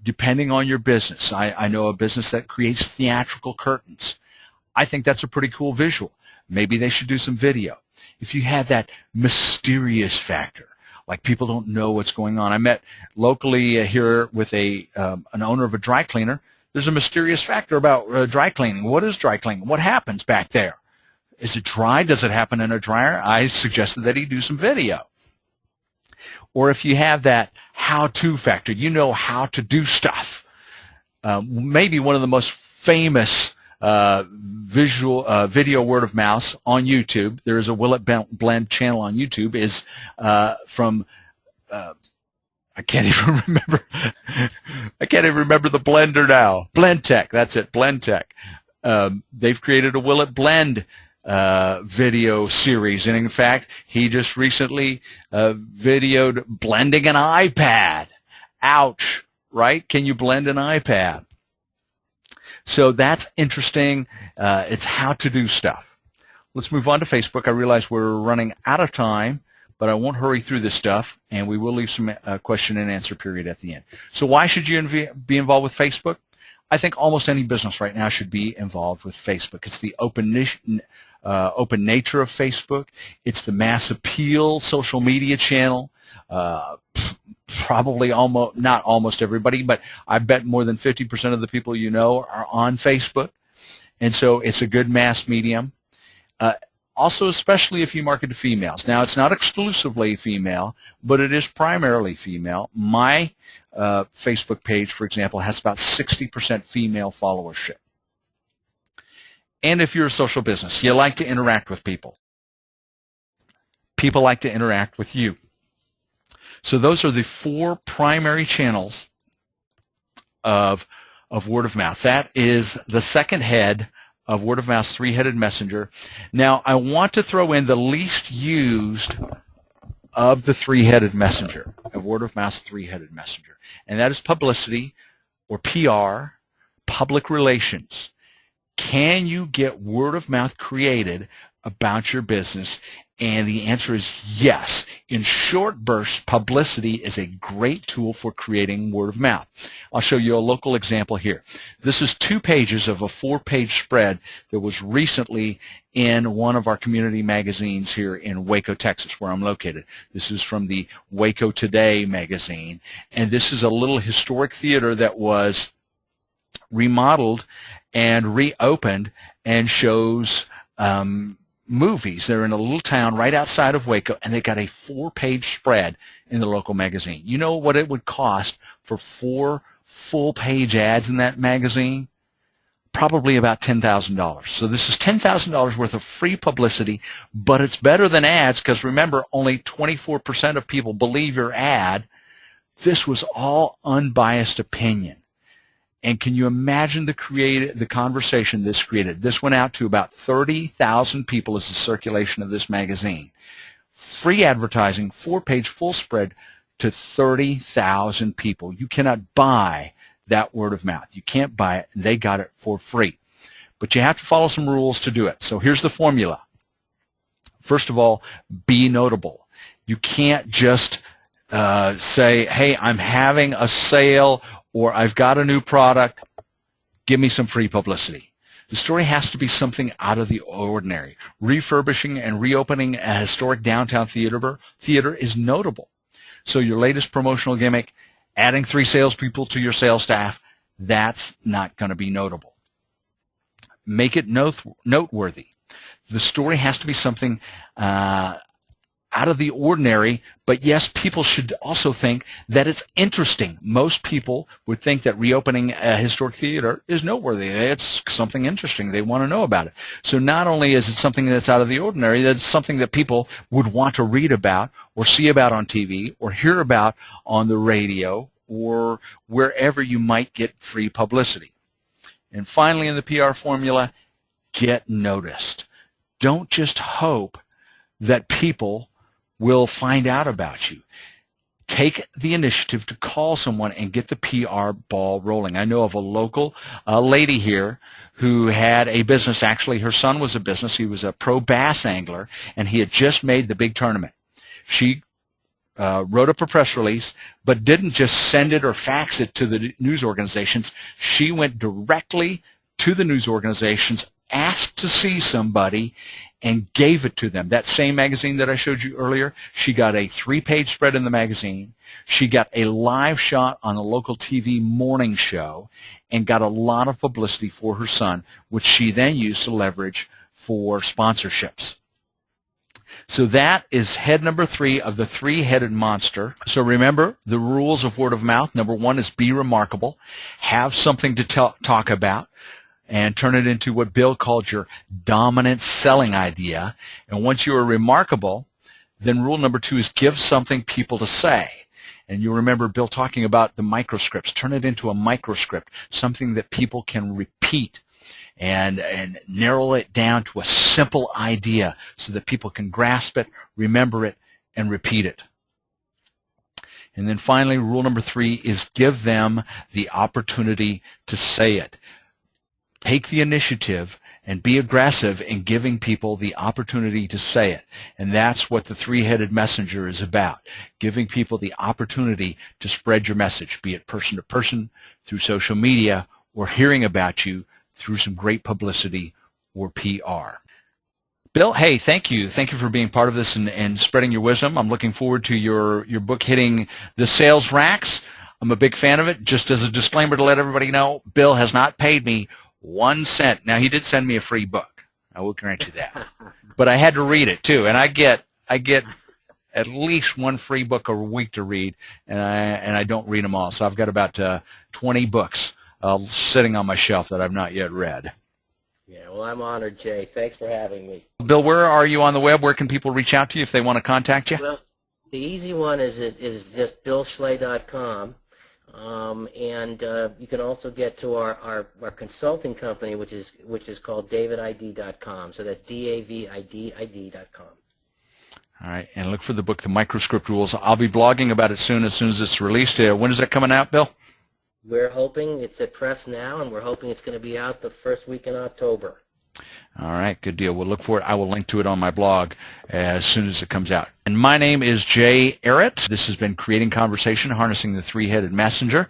depending on your business. I know a business that creates theatrical curtains. I think that's a pretty cool visual. Maybe they should do some video. If you had that mysterious factor, like people don't know what's going on. I met locally here with an owner of a dry cleaner. There's a mysterious factor about dry cleaning. What is dry cleaning? What happens back there? Is it dry? Does it happen in a dryer? I suggested that he do some video. Or if you have that how-to factor, you know how to do stuff. Maybe one of the most famous video word of mouth on YouTube. There is a Will It Blend channel on YouTube. Is from I can't even remember. I can't even remember the blender now. Blendtec. That's it. Blendtec. They've created a Will It Blend video series, and in fact, he just recently videoed blending an iPad. Ouch! Right? Can you blend an iPad? So that's interesting. It's how to do stuff. Let's move on to Facebook. I realize we're running out of time, but I won't hurry through this stuff, and we will leave some question and answer period at the end. So why should you be involved with Facebook? I think almost any business right now should be involved with Facebook. It's the open nature of Facebook. It's the mass appeal social media channel. Probably not almost everybody, but I bet more than 50% of the people you know are on Facebook. And so it's a good mass medium. Also, especially if you market to females. Now, it's not exclusively female, but it is primarily female. My Facebook page, for example, has about 60% female followership. And if you're a social business, you like to interact with people. People like to interact with you. So those are the 4 primary channels of word of mouth. That is the second head of word of mouth's 3-headed messenger. Now, I want to throw in the least used of the 3-headed messenger, of word of mouth's 3-headed messenger, and that is publicity, or PR, public relations. Can you get word of mouth created about your business? And the answer is yes. In short bursts, publicity is a great tool for creating word of mouth. I'll show you a local example here. This is 2 pages of a 4-page spread that was recently in one of our community magazines here in Waco, Texas, where I'm located. This is from the Waco Today magazine, and this is a little historic theater that was remodeled and reopened and shows movies. They're in a little town right outside of Waco, and they got a 4-page spread in the local magazine. You know what it would cost for 4 full-page ads in that magazine? Probably about $10,000. So this is $10,000 worth of free publicity, but it's better than ads because, remember, only 24% of people believe your ad. This was all unbiased opinion. And can you imagine the conversation this created? This went out to about 30,000 people as the circulation of this magazine. Free advertising, 4-page full spread to 30,000 people. You cannot buy that word of mouth. You can't buy it. They got it for free. But you have to follow some rules to do it. So here's the formula. First of all, be notable. You can't just say, hey, I'm having a sale, or I've got a new product, give me some free publicity. The story has to be something out of the ordinary. Refurbishing and reopening a historic downtown theater is notable. So your latest promotional gimmick, adding 3 salespeople to your sales staff, that's not going to be notable. Make it noteworthy. The story has to be something out of the ordinary, but yes, people should also think that it's interesting. Most people would think that reopening a historic theater is noteworthy. It's something interesting. They want to know about it. So not only is it something that's out of the ordinary, that's something that people would want to read about or see about on TV or hear about on the radio or wherever you might get free publicity. And finally, in the PR formula, get noticed. Don't just hope that people will find out about you. Take the initiative to call someone and get the PR ball rolling. I know of a local lady here who had a business. Actually, her son was a business. He was a pro bass angler, and he had just made the big tournament. She wrote up a press release, but didn't just send it or fax it to the news organizations. She went directly to the news organizations, asked to see somebody, and gave it to them. That same magazine that I showed you earlier, she got a 3-page spread in the magazine. She got a live shot on a local TV morning show and got a lot of publicity for her son, which she then used to leverage for sponsorships. So that is head number 3 of the 3-headed monster. So remember the rules of word of mouth. Number 1 is be remarkable. Have something to talk about and turn it into what Bill called your dominant selling idea. And once you are remarkable, then rule number 2 is give something people to say. And you remember Bill talking about the microscripts. Turn it into a microscript, something that people can repeat and narrow it down to a simple idea so that people can grasp it, remember it, and repeat it. And then finally, rule number 3 is give them the opportunity to say it. Take the initiative and be aggressive in giving people the opportunity to say it. And that's what the 3-headed messenger is about, giving people the opportunity to spread your message, be it person to person, through social media, or hearing about you through some great publicity or PR. Bill, hey, thank you. Thank you for being part of this and spreading your wisdom. I'm looking forward to your book hitting the sales racks. I'm a big fan of it. Just as a disclaimer to let everybody know, Bill has not paid me 1 cent. Now, he did send me a free book. I will grant you that. But I had to read it, too. And I get at least 1 free book a week to read, and I don't read them all. So I've got about 20 books sitting on my shelf that I've not yet read. Yeah, well, I'm honored, Jay. Thanks for having me. Bill, where are you on the web? Where can people reach out to you if they want to contact you? Well, the easy one is just BillSchley.com. And you can also get to our consulting company, which is called DavidID.com. So that's DAVIDID.com. All right, and look for the book, The Microscript Rules. I'll be blogging about it soon as it's released. When is that coming out, Bill? We're hoping it's at press now, and we're hoping it's going to be out the first week in October. All right, good deal. We'll look for it. I will link to it on my blog as soon as it comes out. And my name is Jay Arrett. This has been Creating Conversation, Harnessing the 3-Headed Messenger.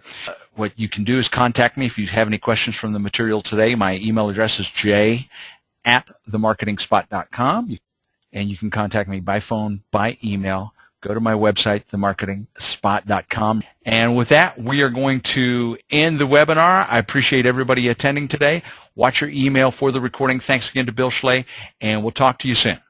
What you can do is contact me if you have any questions from the material today. My email address is jay@themarketingspot.com. And you can contact me by phone, by email. Go to my website, themarketingspot.com. And with that, we are going to end the webinar. I appreciate everybody attending today. Watch your email for the recording. Thanks again to Bill Schley, and we'll talk to you soon.